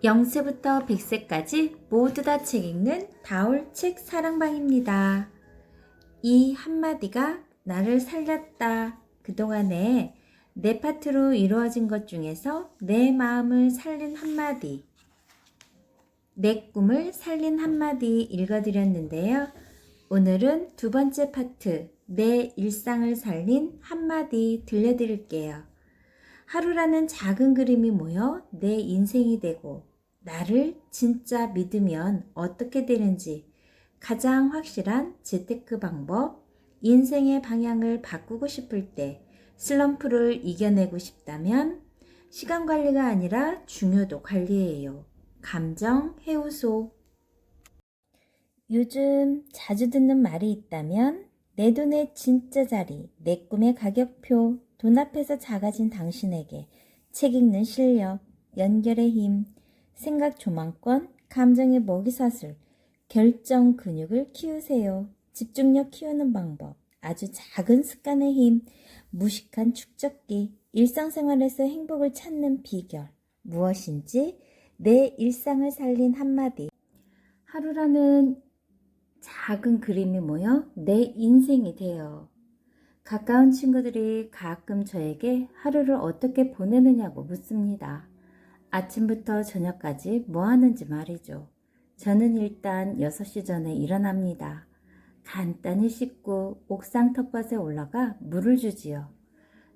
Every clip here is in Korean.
0세부터 100세까지 모두 다 책 읽는 다올 책 사랑방입니다. 이 한마디가 나를 살렸다. 그동안에 내 파트로 이루어진 것 중에서 내 마음을 살린 한마디, 내 꿈을 살린 한마디 읽어드렸는데요. 오늘은 두 번째 파트, 내 일상을 살린 한마디 들려드릴게요. 하루라는 작은 그림이 모여 내 인생이 되고 나를 진짜 믿으면 어떻게 되는지 가장 확실한 재테크 방법, 인생의 방향을 바꾸고 싶을 때, 슬럼프를 이겨내고 싶다면 시간 관리가 아니라 중요도 관리예요. 감정 해우소. 요즘 자주 듣는 말이 있다면 내 돈의 진짜 자리, 내 꿈의 가격표, 돈 앞에서 작아진 당신에게 책 읽는 실력, 연결의 힘, 생각 조망권, 감정의 먹이사슬, 결정 근육을 키우세요. 집중력 키우는 방법, 아주 작은 습관의 힘, 무식한 축적기, 일상생활에서 행복을 찾는 비결, 무엇인지 내 일상을 살린 한마디. 하루라는 작은 그림이 모여 내 인생이 돼요. 가까운 친구들이 가끔 저에게 하루를 어떻게 보내느냐고 묻습니다. 아침부터 저녁까지 뭐 하는지 말이죠. 저는 일단 6시 전에 일어납니다. 간단히 씻고 옥상 텃밭에 올라가 물을 주지요.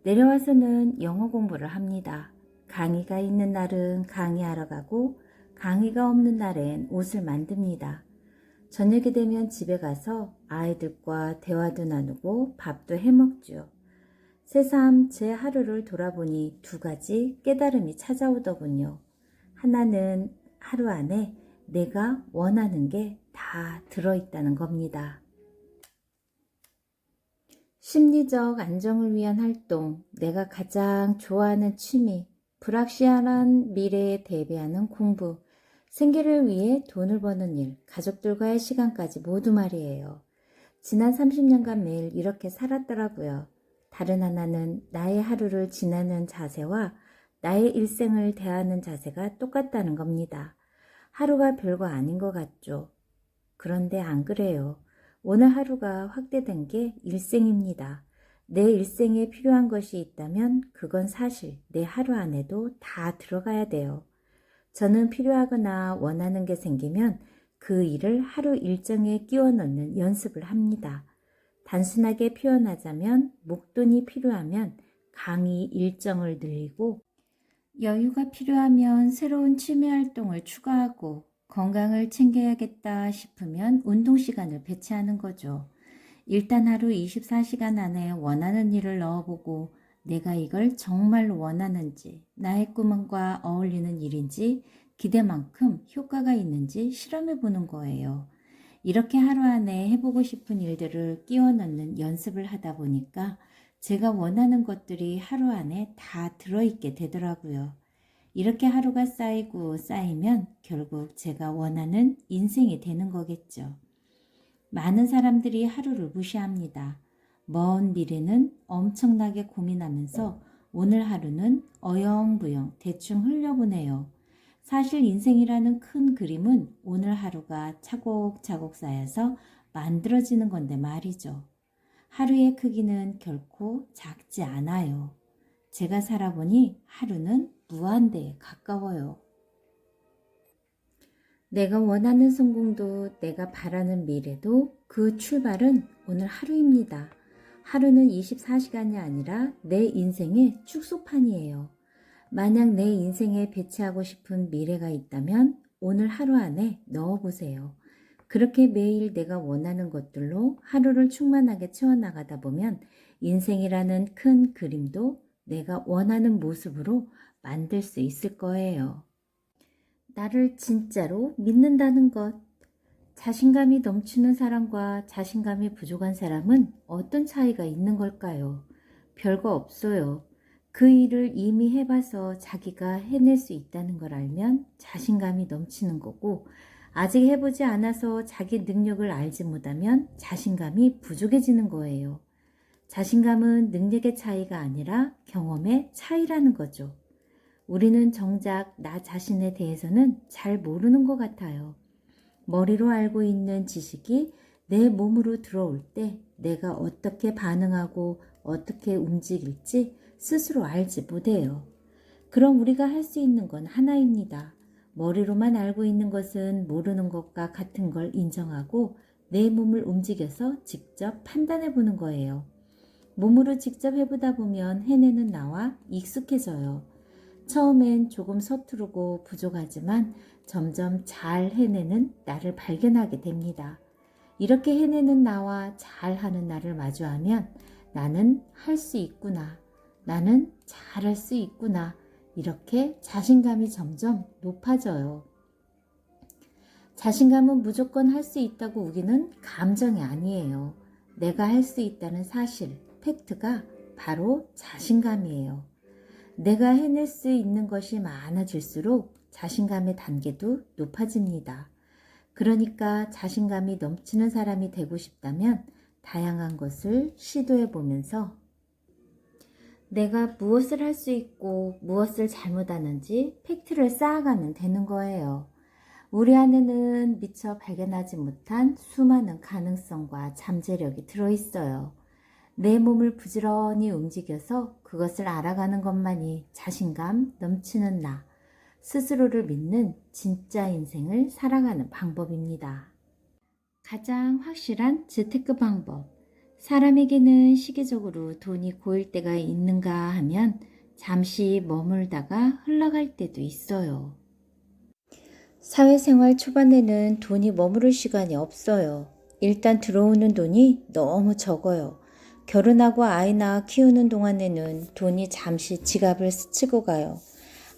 내려와서는 영어 공부를 합니다. 강의가 있는 날은 강의하러 가고 강의가 없는 날엔 옷을 만듭니다. 저녁이 되면 집에 가서 아이들과 대화도 나누고 밥도 해먹죠. 새삼 제 하루를 돌아보니 두 가지 깨달음이 찾아오더군요. 하나는 하루 안에 내가 원하는 게 다 들어있다는 겁니다. 심리적 안정을 위한 활동, 내가 가장 좋아하는 취미, 불확실한 미래에 대비하는 공부, 생계를 위해 돈을 버는 일, 가족들과의 시간까지 모두 말이에요. 지난 30년간 매일 이렇게 살았더라고요. 다른 하나는 나의 하루를 지나는 자세와 나의 일생을 대하는 자세가 똑같다는 겁니다. 하루가 별거 아닌 것 같죠. 그런데 안 그래요. 오늘 하루가 확대된 게 일생입니다. 내 일생에 필요한 것이 있다면 그건 사실 내 하루 안에도 다 들어가야 돼요. 저는 필요하거나 원하는 게 생기면 그 일을 하루 일정에 끼워 넣는 연습을 합니다. 단순하게 표현하자면 목돈이 필요하면 강의 일정을 늘리고 여유가 필요하면 새로운 취미 활동을 추가하고 건강을 챙겨야겠다 싶으면 운동 시간을 배치하는 거죠. 일단 하루 24시간 안에 원하는 일을 넣어보고 내가 이걸 정말로 원하는지, 나의 꿈과 어울리는 일인지, 기대만큼 효과가 있는지 실험해보는 거예요. 이렇게 하루 안에 해보고 싶은 일들을 끼워 넣는 연습을 하다 보니까 제가 원하는 것들이 하루 안에 다 들어있게 되더라고요. 이렇게 하루가 쌓이고 쌓이면 결국 제가 원하는 인생이 되는 거겠죠. 많은 사람들이 하루를 무시합니다. 먼 미래는 엄청나게 고민하면서 오늘 하루는 어영부영 대충 흘려보내요. 사실 인생이라는 큰 그림은 오늘 하루가 차곡차곡 쌓여서 만들어지는 건데 말이죠. 하루의 크기는 결코 작지 않아요. 제가 살아보니 하루는 무한대에 가까워요. 내가 원하는 성공도 내가 바라는 미래도 그 출발은 오늘 하루입니다. 하루는 24시간이 아니라 내 인생의 축소판이에요. 만약 내 인생에 배치하고 싶은 미래가 있다면 오늘 하루 안에 넣어보세요. 그렇게 매일 내가 원하는 것들로 하루를 충만하게 채워나가다 보면 인생이라는 큰 그림도 내가 원하는 모습으로 만들 수 있을 거예요. 나를 진짜로 믿는다는 것. 자신감이 넘치는 사람과 자신감이 부족한 사람은 어떤 차이가 있는 걸까요? 별거 없어요. 그 일을 이미 해봐서 자기가 해낼 수 있다는 걸 알면 자신감이 넘치는 거고, 아직 해보지 않아서 자기 능력을 알지 못하면 자신감이 부족해지는 거예요. 자신감은 능력의 차이가 아니라 경험의 차이라는 거죠. 우리는 정작 나 자신에 대해서는 잘 모르는 것 같아요. 머리로 알고 있는 지식이 내 몸으로 들어올 때 내가 어떻게 반응하고 어떻게 움직일지 스스로 알지 못해요. 그럼 우리가 할 수 있는 건 하나입니다. 머리로만 알고 있는 것은 모르는 것과 같은 걸 인정하고 내 몸을 움직여서 직접 판단해 보는 거예요. 몸으로 직접 해보다 보면 해내는 나와 익숙해져요. 처음엔 조금 서투르고 부족하지만 점점 잘 해내는 나를 발견하게 됩니다. 이렇게 해내는 나와 잘하는 나를 마주하면 나는 할 수 있구나. 나는 잘할 수 있구나. 이렇게 자신감이 점점 높아져요. 자신감은 무조건 할 수 있다고 우기는 감정이 아니에요. 내가 할 수 있다는 사실, 팩트가 바로 자신감이에요. 내가 해낼 수 있는 것이 많아질수록 자신감의 단계도 높아집니다. 그러니까 자신감이 넘치는 사람이 되고 싶다면 다양한 것을 시도해 보면서 내가 무엇을 할 수 있고 무엇을 잘못하는지 팩트를 쌓아가면 되는 거예요. 우리 안에는 미처 발견하지 못한 수많은 가능성과 잠재력이 들어있어요. 내 몸을 부지런히 움직여서 그것을 알아가는 것만이 자신감 넘치는 나, 스스로를 믿는 진짜 인생을 살아가는 방법입니다. 가장 확실한 재테크 방법. 사람에게는 시기적으로 돈이 고일 때가 있는가 하면 잠시 머물다가 흘러갈 때도 있어요. 사회생활 초반에는 돈이 머무를 시간이 없어요. 일단 들어오는 돈이 너무 적어요. 결혼하고 아이 낳아 키우는 동안에는 돈이 잠시 지갑을 스치고 가요.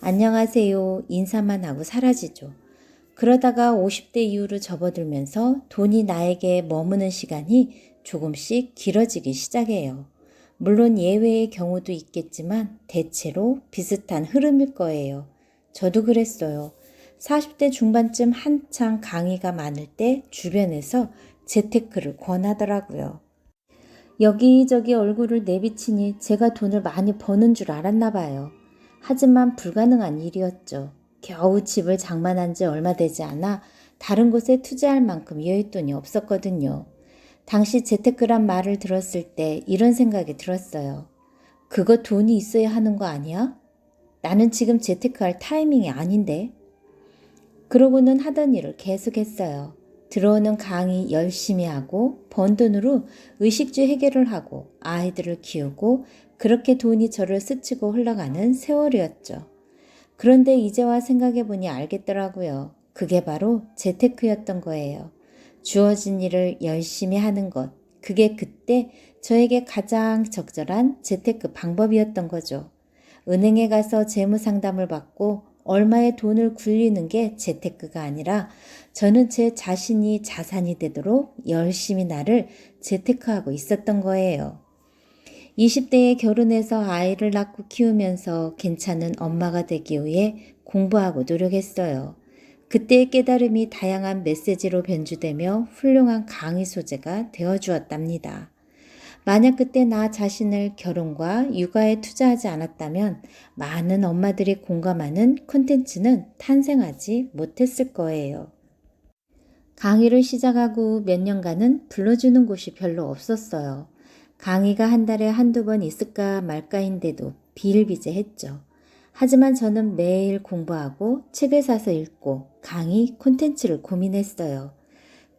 안녕하세요 인사만 하고 사라지죠. 그러다가 50대 이후로 접어들면서 돈이 나에게 머무는 시간이 조금씩 길어지기 시작해요. 물론 예외의 경우도 있겠지만 대체로 비슷한 흐름일 거예요. 저도 그랬어요. 40대 중반쯤 한창 강의가 많을 때 주변에서 재테크를 권하더라고요. 여기저기 얼굴을 내비치니 제가 돈을 많이 버는 줄 알았나 봐요. 하지만 불가능한 일이었죠. 겨우 집을 장만한 지 얼마 되지 않아 다른 곳에 투자할 만큼 여윳돈이 없었거든요. 당시 재테크란 말을 들었을 때 이런 생각이 들었어요. 그거 돈이 있어야 하는 거 아니야? 나는 지금 재테크할 타이밍이 아닌데. 그러고는 하던 일을 계속했어요. 들어오는 강의 열심히 하고 번 돈으로 의식주 해결을 하고 아이들을 키우고 그렇게 돈이 저를 스치고 흘러가는 세월이었죠. 그런데 이제와 생각해보니 알겠더라고요. 그게 바로 재테크였던 거예요. 주어진 일을 열심히 하는 것. 그게 그때 저에게 가장 적절한 재테크 방법이었던 거죠. 은행에 가서 재무 상담을 받고 얼마의 돈을 굴리는 게 재테크가 아니라 저는 제 자신이 자산이 되도록 열심히 나를 재테크하고 있었던 거예요. 20대에 결혼해서 아이를 낳고 키우면서 괜찮은 엄마가 되기 위해 공부하고 노력했어요. 그때의 깨달음이 다양한 메시지로 변주되며 훌륭한 강의 소재가 되어주었답니다. 만약 그때 나 자신을 결혼과 육아에 투자하지 않았다면 많은 엄마들이 공감하는 콘텐츠는 탄생하지 못했을 거예요. 강의를 시작하고 몇 년간은 불러주는 곳이 별로 없었어요. 강의가 한 달에 한두 번 있을까 말까인데도 비일비재했죠. 하지만 저는 매일 공부하고 책을 사서 읽고 강의 콘텐츠를 고민했어요.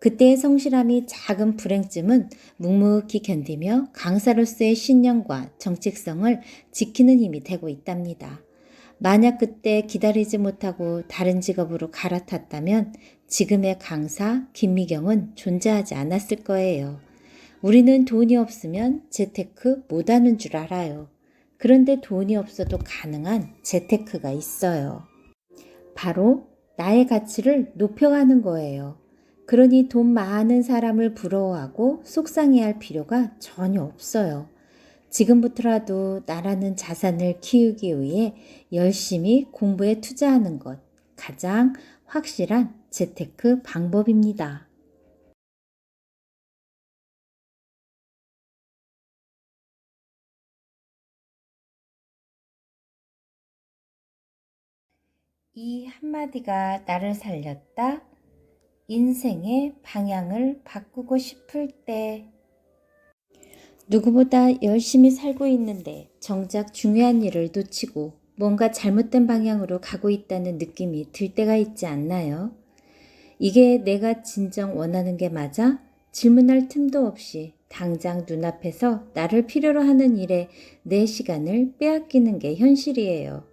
그때의 성실함이 작은 불행쯤은 묵묵히 견디며 강사로서의 신념과 정직성을 지키는 힘이 되고 있답니다. 만약 그때 기다리지 못하고 다른 직업으로 갈아탔다면 지금의 강사 김미경은 존재하지 않았을 거예요. 우리는 돈이 없으면 재테크 못하는 줄 알아요. 그런데 돈이 없어도 가능한 재테크가 있어요. 바로 나의 가치를 높여가는 거예요. 그러니 돈 많은 사람을 부러워하고 속상해할 필요가 전혀 없어요. 지금부터라도 나라는 자산을 키우기 위해 열심히 공부에 투자하는 것, 가장 확실한 재테크 방법입니다. 이 한마디가 나를 살렸다. 인생의 방향을 바꾸고 싶을 때 누구보다 열심히 살고 있는데 정작 중요한 일을 놓치고 뭔가 잘못된 방향으로 가고 있다는 느낌이 들 때가 있지 않나요? 이게 내가 진정 원하는 게 맞아? 질문할 틈도 없이 당장 눈앞에서 나를 필요로 하는 일에 내 시간을 빼앗기는 게 현실이에요.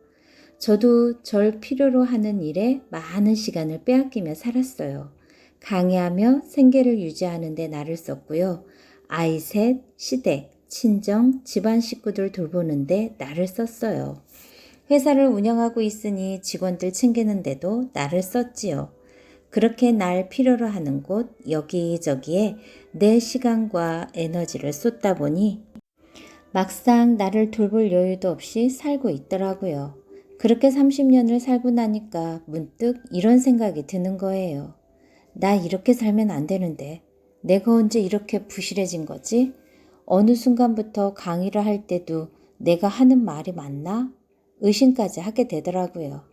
저도 절 필요로 하는 일에 많은 시간을 빼앗기며 살았어요. 강의하며 생계를 유지하는 데 나를 썼고요. 아이 셋, 시댁, 친정, 집안 식구들 돌보는데 나를 썼어요. 회사를 운영하고 있으니 직원들 챙기는데도 나를 썼지요. 그렇게 날 필요로 하는 곳 여기저기에 내 시간과 에너지를 쏟다 보니 막상 나를 돌볼 여유도 없이 살고 있더라고요. 그렇게 30년을 살고 나니까 문득 이런 생각이 드는 거예요. 나 이렇게 살면 안 되는데 내가 언제 이렇게 부실해진 거지? 어느 순간부터 강의를 할 때도 내가 하는 말이 맞나? 의심까지 하게 되더라고요.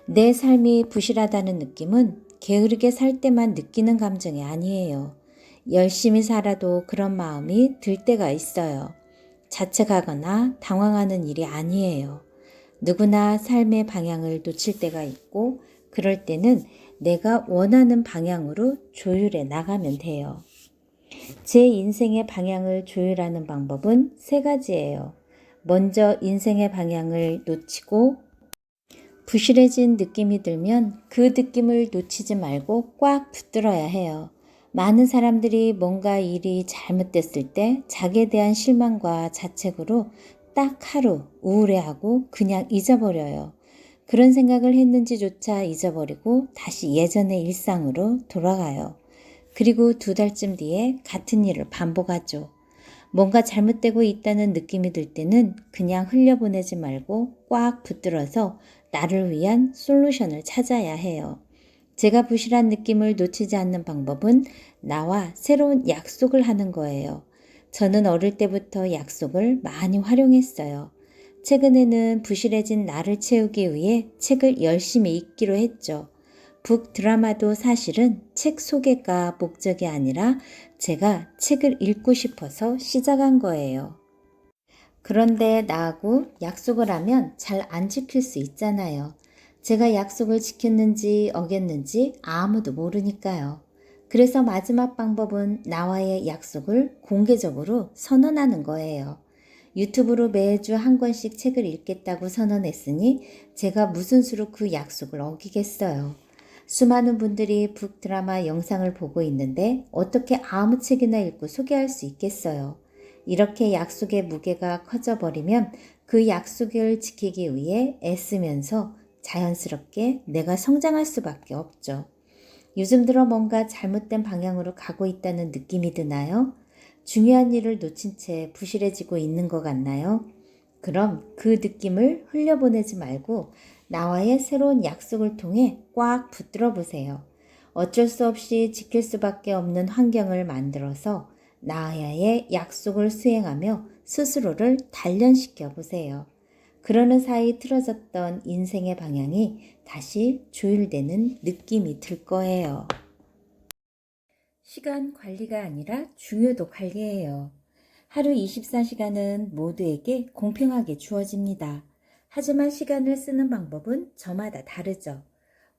내 삶이 부실하다는 느낌은 게으르게 살 때만 느끼는 감정이 아니에요. 열심히 살아도 그런 마음이 들 때가 있어요. 자책하거나 당황하는 일이 아니에요. 누구나 삶의 방향을 놓칠 때가 있고 그럴 때는 내가 원하는 방향으로 조율해 나가면 돼요. 제 인생의 방향을 조율하는 방법은 세 가지예요. 먼저 인생의 방향을 놓치고 부실해진 느낌이 들면 그 느낌을 놓치지 말고 꽉 붙들어야 해요. 많은 사람들이 뭔가 일이 잘못됐을 때 자기에 대한 실망과 자책으로 딱 하루 우울해하고 그냥 잊어버려요. 그런 생각을 했는지조차 잊어버리고 다시 예전의 일상으로 돌아가요. 그리고 2달쯤 뒤에 같은 일을 반복하죠. 뭔가 잘못되고 있다는 느낌이 들 때는 그냥 흘려보내지 말고 꽉 붙들어서 나를 위한 솔루션을 찾아야 해요. 제가 부실한 느낌을 놓치지 않는 방법은 나와 새로운 약속을 하는 거예요. 저는 어릴 때부터 약속을 많이 활용했어요. 최근에는 부실해진 나를 채우기 위해 책을 열심히 읽기로 했죠. 북 드라마도 사실은 책 소개가 목적이 아니라 제가 책을 읽고 싶어서 시작한 거예요. 그런데 나하고 약속을 하면 잘 안 지킬 수 있잖아요. 제가 약속을 지켰는지 어겼는지 아무도 모르니까요. 그래서 마지막 방법은 나와의 약속을 공개적으로 선언하는 거예요. 유튜브로 매주 한 권씩 책을 읽겠다고 선언했으니 제가 무슨 수로 그 약속을 어기겠어요. 수많은 분들이 북드라마 영상을 보고 있는데 어떻게 아무 책이나 읽고 소개할 수 있겠어요. 이렇게 약속의 무게가 커져버리면 그 약속을 지키기 위해 애쓰면서 자연스럽게 내가 성장할 수밖에 없죠. 요즘 들어 뭔가 잘못된 방향으로 가고 있다는 느낌이 드나요? 중요한 일을 놓친 채 부실해지고 있는 것 같나요? 그럼 그 느낌을 흘려보내지 말고 나와의 새로운 약속을 통해 꽉 붙들어 보세요. 어쩔 수 없이 지킬 수밖에 없는 환경을 만들어서 나와의 약속을 수행하며 스스로를 단련시켜 보세요. 그러는 사이 틀어졌던 인생의 방향이 다시 조율되는 느낌이 들 거예요. 시간 관리가 아니라 중요도 관리예요. 하루 24시간은 모두에게 공평하게 주어집니다. 하지만 시간을 쓰는 방법은 저마다 다르죠.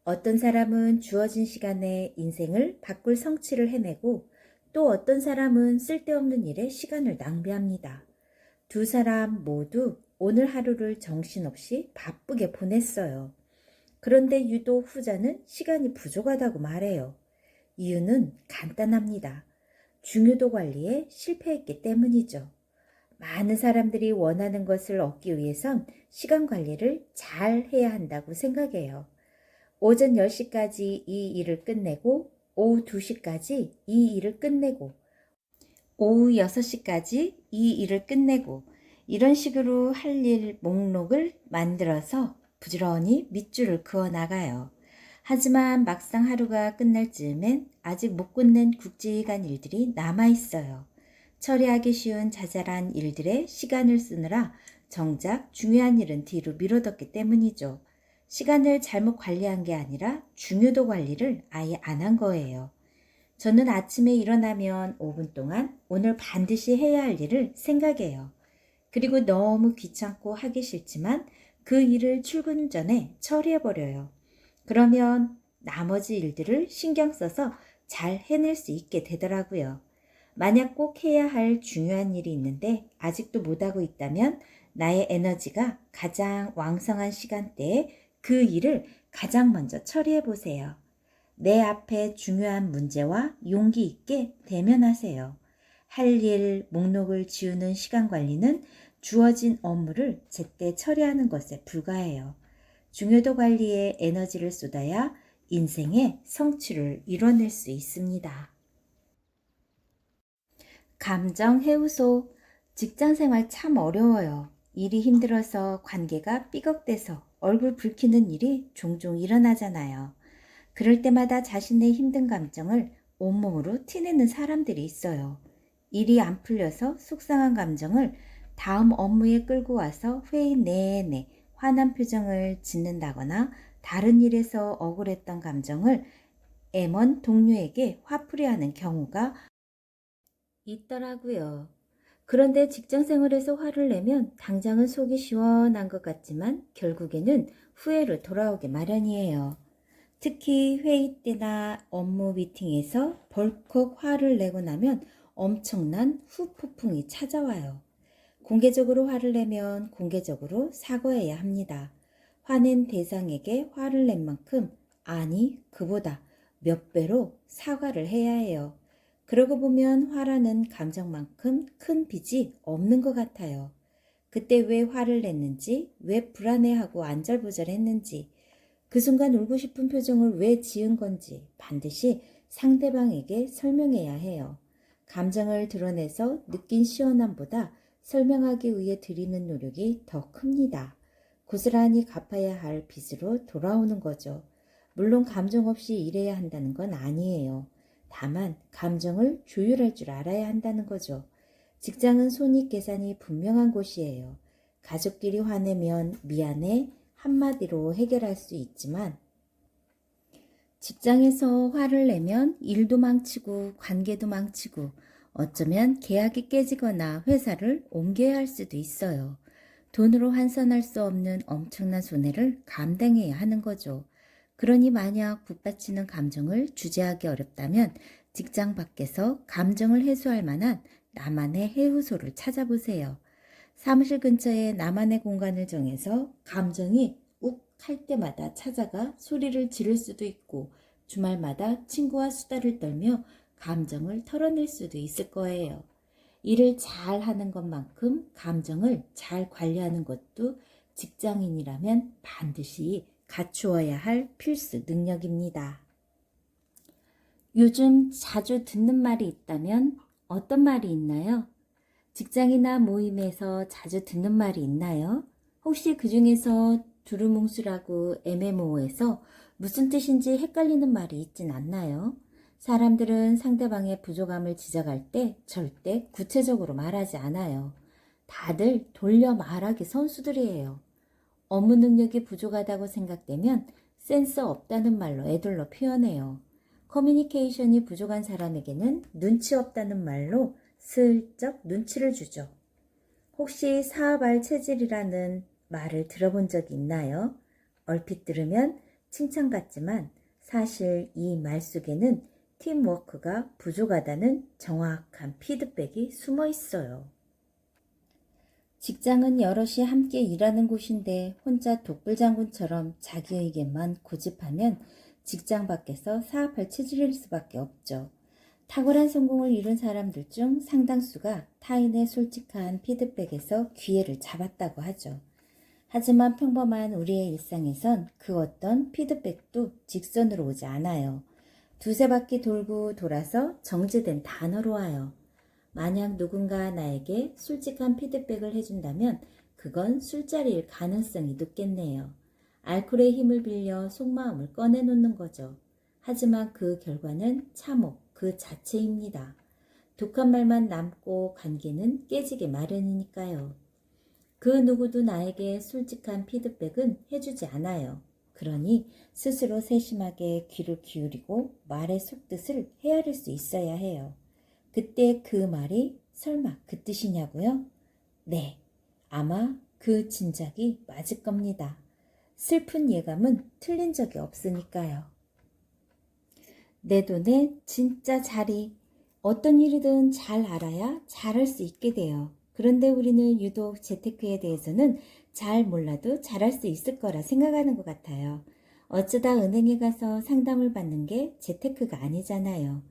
어떤 사람은 주어진 시간에 인생을 바꿀 성취를 해내고 또 어떤 사람은 쓸데없는 일에 시간을 낭비합니다. 두 사람 모두 오늘 하루를 정신없이 바쁘게 보냈어요. 그런데 유독 후자는 시간이 부족하다고 말해요. 이유는 간단합니다. 중요도 관리에 실패했기 때문이죠. 많은 사람들이 원하는 것을 얻기 위해선 시간 관리를 잘 해야 한다고 생각해요. 오전 10시까지 이 일을 끝내고 오후 2시까지 이 일을 끝내고 오후 6시까지 이 일을 끝내고 이런 식으로 할 일 목록을 만들어서 부지런히 밑줄을 그어 나가요. 하지만 막상 하루가 끝날 즈음엔 아직 못 끝낸 굵직한 일들이 남아 있어요. 처리하기 쉬운 자잘한 일들에 시간을 쓰느라 정작 중요한 일은 뒤로 미뤄뒀기 때문이죠. 시간을 잘못 관리한 게 아니라 중요도 관리를 아예 안 한 거예요. 저는 아침에 일어나면 5분 동안 오늘 반드시 해야 할 일을 생각해요. 그리고 너무 귀찮고 하기 싫지만 그 일을 출근 전에 처리해버려요. 그러면 나머지 일들을 신경 써서 잘 해낼 수 있게 되더라고요. 만약 꼭 해야 할 중요한 일이 있는데 아직도 못하고 있다면 나의 에너지가 가장 왕성한 시간대에 그 일을 가장 먼저 처리해 보세요. 내 앞에 중요한 문제와 용기 있게 대면하세요. 할 일 목록을 지우는 시간 관리는 주어진 업무를 제때 처리하는 것에 불과해요. 중요도 관리에 에너지를 쏟아야 인생의 성취를 이뤄낼 수 있습니다. 감정 해우소. 직장 생활 참 어려워요. 일이 힘들어서 관계가 삐걱대서 얼굴 붉히는 일이 종종 일어나잖아요. 그럴 때마다 자신의 힘든 감정을 온몸으로 티내는 사람들이 있어요. 일이 안 풀려서 속상한 감정을 다음 업무에 끌고 와서 회의 내내 화난 표정을 짓는다거나 다른 일에서 억울했던 감정을 M1 동료에게 화풀이하는 경우가 있더라고요. 그런데 직장 생활에서 화를 내면 당장은 속이 시원한 것 같지만 결국에는 후회로 돌아오게 마련이에요. 특히 회의 때나 업무 미팅에서 벌컥 화를 내고 나면 엄청난 후폭풍이 찾아와요. 공개적으로 화를 내면 공개적으로 사과해야 합니다. 화낸 대상에게 화를 낸 만큼, 아니 그보다 몇 배로 사과를 해야 해요. 그러고 보면 화라는 감정만큼 큰 빚이 없는 것 같아요. 그때 왜 화를 냈는지, 왜 불안해하고 안절부절했는지, 그 순간 울고 싶은 표정을 왜 지은 건지 반드시 상대방에게 설명해야 해요. 감정을 드러내서 느낀 시원함보다 설명하기 위해 드리는 노력이 더 큽니다. 고스란히 갚아야 할 빚으로 돌아오는 거죠. 물론 감정 없이 일해야 한다는 건 아니에요. 다만 감정을 조율할 줄 알아야 한다는 거죠. 직장은 손익계산이 분명한 곳이에요. 가족끼리 화내면 미안해 한마디로 해결할 수 있지만 직장에서 화를 내면 일도 망치고 관계도 망치고 어쩌면 계약이 깨지거나 회사를 옮겨야 할 수도 있어요. 돈으로 환산할 수 없는 엄청난 손해를 감당해야 하는 거죠. 그러니 만약 북받치는 감정을 주제하기 어렵다면 직장 밖에서 감정을 해소할 만한 나만의 해우소를 찾아보세요. 사무실 근처에 나만의 공간을 정해서 감정이 욱 할 때마다 찾아가 소리를 지를 수도 있고 주말마다 친구와 수다를 떨며 감정을 털어낼 수도 있을 거예요. 일을 잘 하는 것만큼 감정을 잘 관리하는 것도 직장인이라면 반드시 갖추어야 할 필수 능력입니다. 요즘 자주 듣는 말이 있다면 어떤 말이 있나요? 직장이나 모임에서 자주 듣는 말이 있나요? 혹시 그 중에서 두루뭉술하고 애매모호해서 무슨 뜻인지 헷갈리는 말이 있진 않나요? 사람들은 상대방의 부족함을 지적할 때 절대 구체적으로 말하지 않아요. 다들 돌려 말하기 선수들이에요. 업무 능력이 부족하다고 생각되면 센스 없다는 말로 애들로 표현해요. 커뮤니케이션이 부족한 사람에게는 눈치 없다는 말로 슬쩍 눈치를 주죠. 혹시 사업할 체질이라는 말을 들어본 적이 있나요? 얼핏 들으면 칭찬 같지만 사실 이 말 속에는 팀워크가 부족하다는 정확한 피드백이 숨어 있어요. 직장은 여럿이 함께 일하는 곳인데 혼자 독불장군처럼 자기 의견만 고집하면 직장 밖에서 사업할 체질일 수밖에 없죠. 탁월한 성공을 이룬 사람들 중 상당수가 타인의 솔직한 피드백에서 기회를 잡았다고 하죠. 하지만 평범한 우리의 일상에선 그 어떤 피드백도 직선으로 오지 않아요. 두세 바퀴 돌고 돌아서 정제된 단어로 와요. 만약 누군가 나에게 솔직한 피드백을 해준다면 그건 술자리일 가능성이 높겠네요. 알코올의 힘을 빌려 속마음을 꺼내놓는 거죠. 하지만 그 결과는 참혹 그 자체입니다. 독한 말만 남고 관계는 깨지게 마련이니까요. 그 누구도 나에게 솔직한 피드백은 해주지 않아요. 그러니 스스로 세심하게 귀를 기울이고 말의 속뜻을 헤아릴 수 있어야 해요. 그때 그 말이 설마 그 뜻이냐고요? 네, 아마 그 진작이 맞을 겁니다. 슬픈 예감은 틀린 적이 없으니까요. 내 돈의 진짜 자리. 어떤 일이든 잘 알아야 잘할 수 있게 돼요. 그런데 우리는 유독 재테크에 대해서는 잘 몰라도 잘할 수 있을 거라 생각하는 것 같아요. 어쩌다 은행에 가서 상담을 받는 게 재테크가 아니잖아요.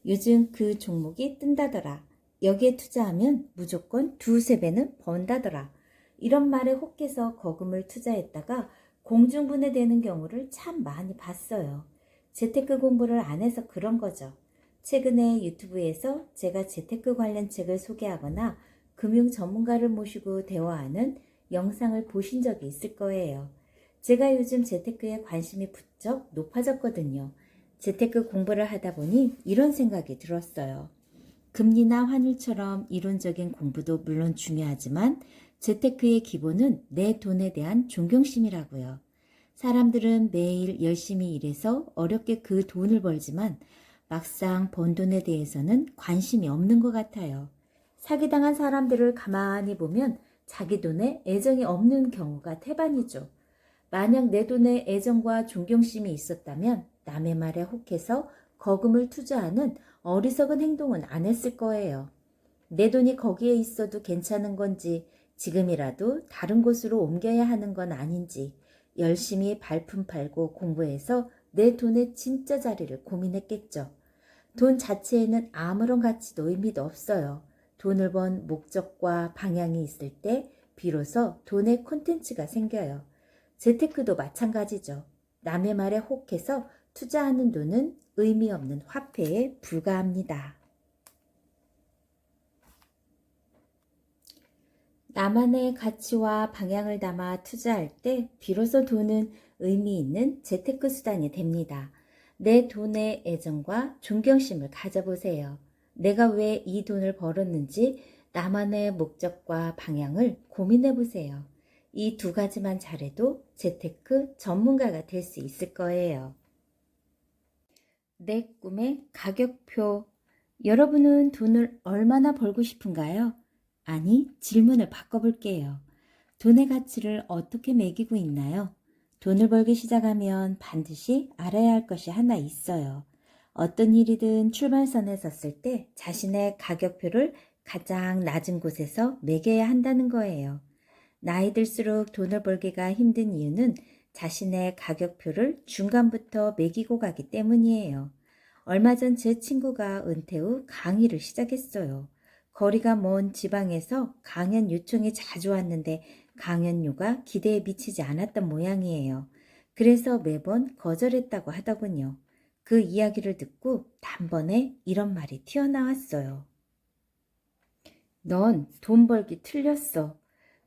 요즘 그 종목이 뜬다더라. 여기에 투자하면 무조건 두세 배는 번다더라. 이런 말에 혹해서 거금을 투자했다가 공중분해되는 경우를 참 많이 봤어요. 재테크 공부를 안 해서 그런 거죠. 최근에 유튜브에서 제가 재테크 관련 책을 소개하거나 금융 전문가를 모시고 대화하는 영상을 보신 적이 있을 거예요. 제가 요즘 재테크에 관심이 부쩍 높아졌거든요. 재테크 공부를 하다 보니 이런 생각이 들었어요. 금리나 환율처럼 이론적인 공부도 물론 중요하지만 재테크의 기본은 내 돈에 대한 존경심이라고요. 사람들은 매일 열심히 일해서 어렵게 그 돈을 벌지만 막상 번 돈에 대해서는 관심이 없는 것 같아요. 사기당한 사람들을 가만히 보면 자기 돈에 애정이 없는 경우가 태반이죠. 만약 내 돈에 애정과 존경심이 있었다면 남의 말에 혹해서 거금을 투자하는 어리석은 행동은 안 했을 거예요. 내 돈이 거기에 있어도 괜찮은 건지 지금이라도 다른 곳으로 옮겨야 하는 건 아닌지 열심히 발품 팔고 공부해서 내 돈의 진짜 자리를 고민했겠죠. 돈 자체에는 아무런 가치도 의미도 없어요. 돈을 번 목적과 방향이 있을 때 비로소 돈의 콘텐츠가 생겨요. 재테크도 마찬가지죠. 남의 말에 혹해서 투자하는 돈은 의미 없는 화폐에 불과합니다. 나만의 가치와 방향을 담아 투자할 때 비로소 돈은 의미 있는 재테크 수단이 됩니다. 내 돈의 애정과 존경심을 가져보세요. 내가 왜 이 돈을 벌었는지 나만의 목적과 방향을 고민해 보세요. 이 두 가지만 잘해도 재테크 전문가가 될 수 있을 거예요. 내 꿈의 가격표. 여러분은 돈을 얼마나 벌고 싶은가요? 아니, 질문을 바꿔볼게요. 돈의 가치를 어떻게 매기고 있나요? 돈을 벌기 시작하면 반드시 알아야 할 것이 하나 있어요. 어떤 일이든 출발선에 섰을 때 자신의 가격표를 가장 낮은 곳에서 매겨야 한다는 거예요. 나이 들수록 돈을 벌기가 힘든 이유는 자신의 가격표를 중간부터 매기고 가기 때문이에요. 얼마 전 제 친구가 은퇴 후 강의를 시작했어요. 거리가 먼 지방에서 강연 요청이 자주 왔는데 강연료가 기대에 미치지 않았던 모양이에요. 그래서 매번 거절했다고 하더군요. 그 이야기를 듣고 단번에 이런 말이 튀어나왔어요. 넌 돈 벌기 틀렸어.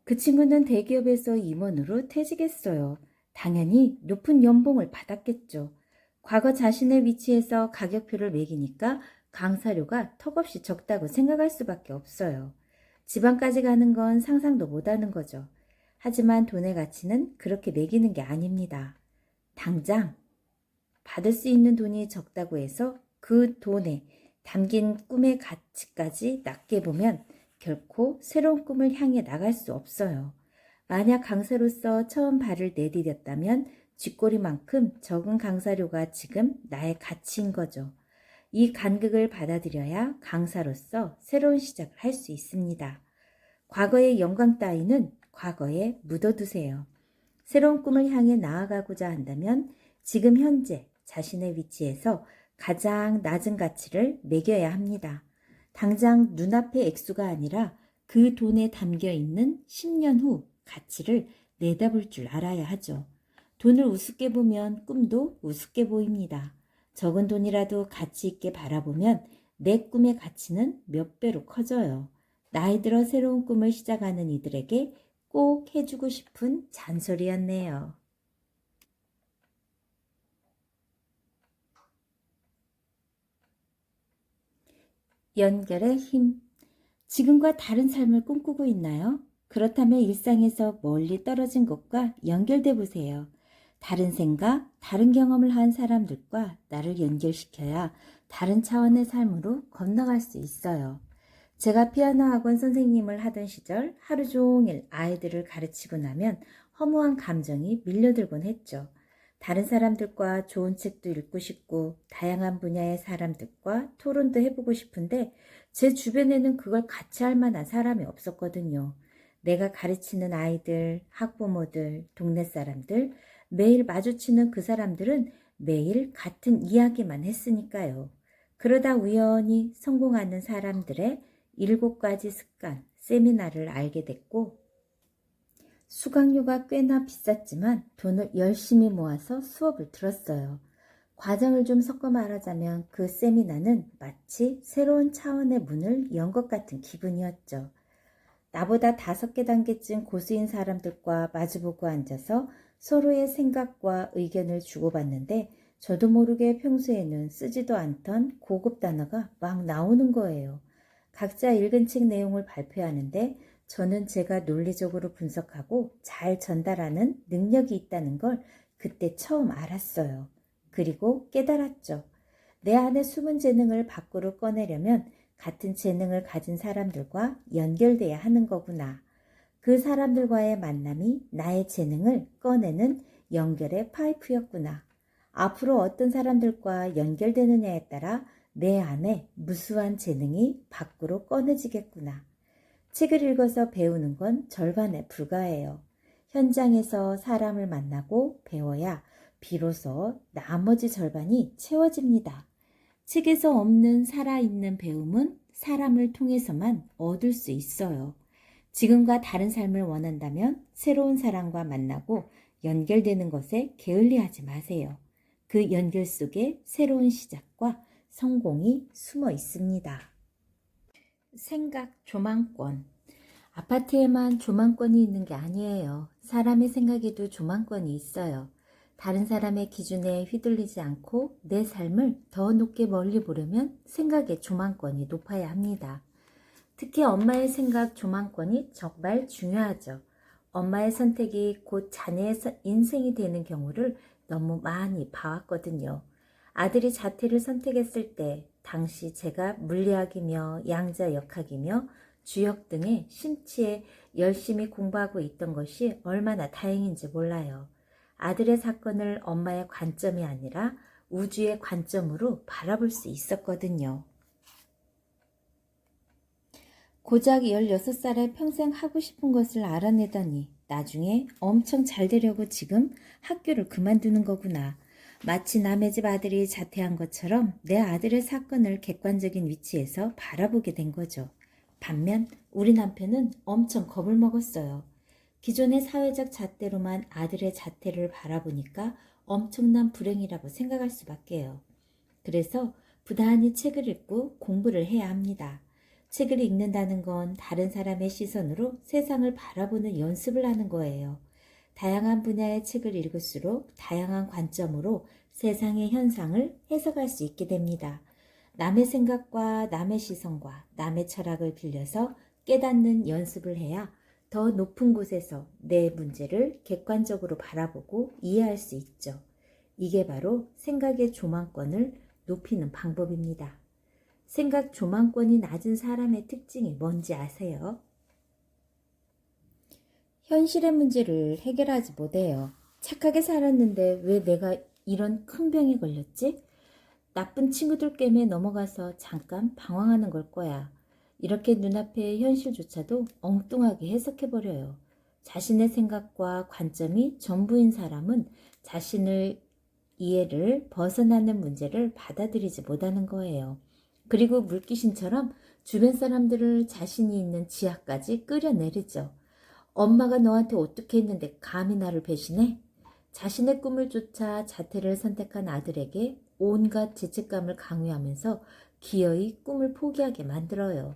그 친구는 대기업에서 임원으로 퇴직했어요. 당연히 높은 연봉을 받았겠죠. 과거 자신의 위치에서 가격표를 매기니까 강사료가 턱없이 적다고 생각할 수밖에 없어요. 지방까지 가는 건 상상도 못하는 거죠. 하지만 돈의 가치는 그렇게 매기는 게 아닙니다. 당장 받을 수 있는 돈이 적다고 해서 그 돈에 담긴 꿈의 가치까지 낮게 보면 결코 새로운 꿈을 향해 나갈 수 없어요. 만약 강사로서 처음 발을 내디뎠다면 쥐꼬리만큼 적은 강사료가 지금 나의 가치인 거죠. 이 간극을 받아들여야 강사로서 새로운 시작을 할 수 있습니다. 과거의 영광 따위는 과거에 묻어두세요. 새로운 꿈을 향해 나아가고자 한다면 지금 현재 자신의 위치에서 가장 낮은 가치를 매겨야 합니다. 당장 눈앞의 액수가 아니라 그 돈에 담겨 있는 10년 후 가치를 내다볼 줄 알아야 하죠. 돈을 우습게 보면 꿈도 우습게 보입니다. 적은 돈이라도 가치 있게 바라보면 내 꿈의 가치는 몇 배로 커져요. 나이 들어 새로운 꿈을 시작하는 이들에게 꼭 해주고 싶은 잔소리였네요. 연결의 힘. 지금과 다른 삶을 꿈꾸고 있나요? 그렇다면 일상에서 멀리 떨어진 것과 연결돼 보세요. 다른 생각, 다른 경험을 한 사람들과 나를 연결시켜야 다른 차원의 삶으로 건너갈 수 있어요. 제가 피아노 학원 선생님을 하던 시절 하루 종일 아이들을 가르치고 나면 허무한 감정이 밀려들곤 했죠. 다른 사람들과 좋은 책도 읽고 싶고 다양한 분야의 사람들과 토론도 해보고 싶은데 제 주변에는 그걸 같이 할 만한 사람이 없었거든요. 내가 가르치는 아이들, 학부모들, 동네 사람들, 매일 마주치는 그 사람들은 매일 같은 이야기만 했으니까요. 그러다 우연히 성공하는 사람들의 7가지 습관 세미나를 알게 됐고 수강료가 꽤나 비쌌지만 돈을 열심히 모아서 수업을 들었어요. 과정을 좀 섞어 말하자면 그 세미나는 마치 새로운 차원의 문을 연 것 같은 기분이었죠. 나보다 5개 단계쯤 고수인 사람들과 마주보고 앉아서 서로의 생각과 의견을 주고받는데 저도 모르게 평소에는 쓰지도 않던 고급 단어가 막 나오는 거예요. 각자 읽은 책 내용을 발표하는데 저는 제가 논리적으로 분석하고 잘 전달하는 능력이 있다는 걸 그때 처음 알았어요. 그리고 깨달았죠. 내 안의 숨은 재능을 밖으로 꺼내려면 같은 재능을 가진 사람들과 연결돼야 하는 거구나. 그 사람들과의 만남이 나의 재능을 꺼내는 연결의 파이프였구나. 앞으로 어떤 사람들과 연결되느냐에 따라 내 안에 무수한 재능이 밖으로 꺼내지겠구나. 책을 읽어서 배우는 건 절반에 불과해요. 현장에서 사람을 만나고 배워야 비로소 나머지 절반이 채워집니다. 책에서 없는 살아있는 배움은 사람을 통해서만 얻을 수 있어요. 지금과 다른 삶을 원한다면 새로운 사람과 만나고 연결되는 것에 게을리하지 마세요. 그 연결 속에 새로운 시작과 성공이 숨어 있습니다. 생각 조망권. 아파트에만 조망권이 있는 게 아니에요. 사람의 생각에도 조망권이 있어요. 다른 사람의 기준에 휘둘리지 않고 내 삶을 더 높게 멀리 보려면 생각의 조망권이 높아야 합니다. 특히 엄마의 생각 조망권이 정말 중요하죠. 엄마의 선택이 곧 자녀의 인생이 되는 경우를 너무 많이 봐왔거든요. 아들이 자퇴를 선택했을 때 당시 제가 물리학이며 양자역학이며 주역 등의 심취에 열심히 공부하고 있던 것이 얼마나 다행인지 몰라요. 아들의 사건을 엄마의 관점이 아니라 우주의 관점으로 바라볼 수 있었거든요. 고작 16살에 평생 하고 싶은 것을 알아내다니 나중에 엄청 잘 되려고 지금 학교를 그만두는 거구나. 마치 남의 집 아들이 자퇴한 것처럼 내 아들의 사건을 객관적인 위치에서 바라보게 된 거죠. 반면 우리 남편은 엄청 겁을 먹었어요. 기존의 사회적 잣대로만 아들의 자퇴를 바라보니까 엄청난 불행이라고 생각할 수밖에요. 그래서 부단히 책을 읽고 공부를 해야 합니다. 책을 읽는다는 건 다른 사람의 시선으로 세상을 바라보는 연습을 하는 거예요. 다양한 분야의 책을 읽을수록 다양한 관점으로 세상의 현상을 해석할 수 있게 됩니다. 남의 생각과 남의 시선과 남의 철학을 빌려서 깨닫는 연습을 해야 더 높은 곳에서 내 문제를 객관적으로 바라보고 이해할 수 있죠. 이게 바로 생각의 조망권을 높이는 방법입니다. 생각 조망권이 낮은 사람의 특징이 뭔지 아세요? 현실의 문제를 해결하지 못해요. 착하게 살았는데 왜 내가 이런 큰 병에 걸렸지? 나쁜 친구들 깸에 넘어가서 잠깐 방황하는 걸 거야. 이렇게 눈앞의 현실조차도 엉뚱하게 해석해버려요. 자신의 생각과 관점이 전부인 사람은 자신을 이해를 벗어나는 문제를 받아들이지 못하는 거예요. 그리고 물귀신처럼 주변 사람들을 자신이 있는 지하까지 끌어내리죠. 엄마가 너한테 어떻게 했는데 감히 나를 배신해? 자신의 꿈을 쫓아 자퇴를 선택한 아들에게 온갖 죄책감을 강요하면서 기어이 꿈을 포기하게 만들어요.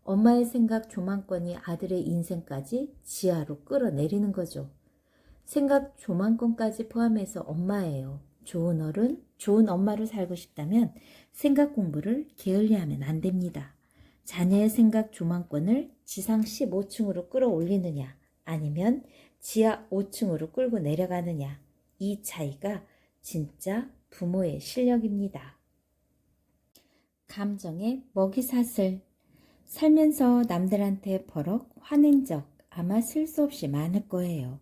엄마의 생각 조망권이 아들의 인생까지 지하로 끌어내리는 거죠. 생각 조망권까지 포함해서 엄마예요. 좋은 어른, 좋은 엄마로 살고 싶다면 생각 공부를 게을리하면 안 됩니다. 자녀의 생각 조망권을 지상 15층으로 끌어올리느냐 아니면 지하 5층으로 끌고 내려가느냐 이 차이가 진짜 부모의 실력입니다. 감정의 먹이사슬. 살면서 남들한테 버럭 화낸 적 아마 쓸 수 없이 많을 거예요.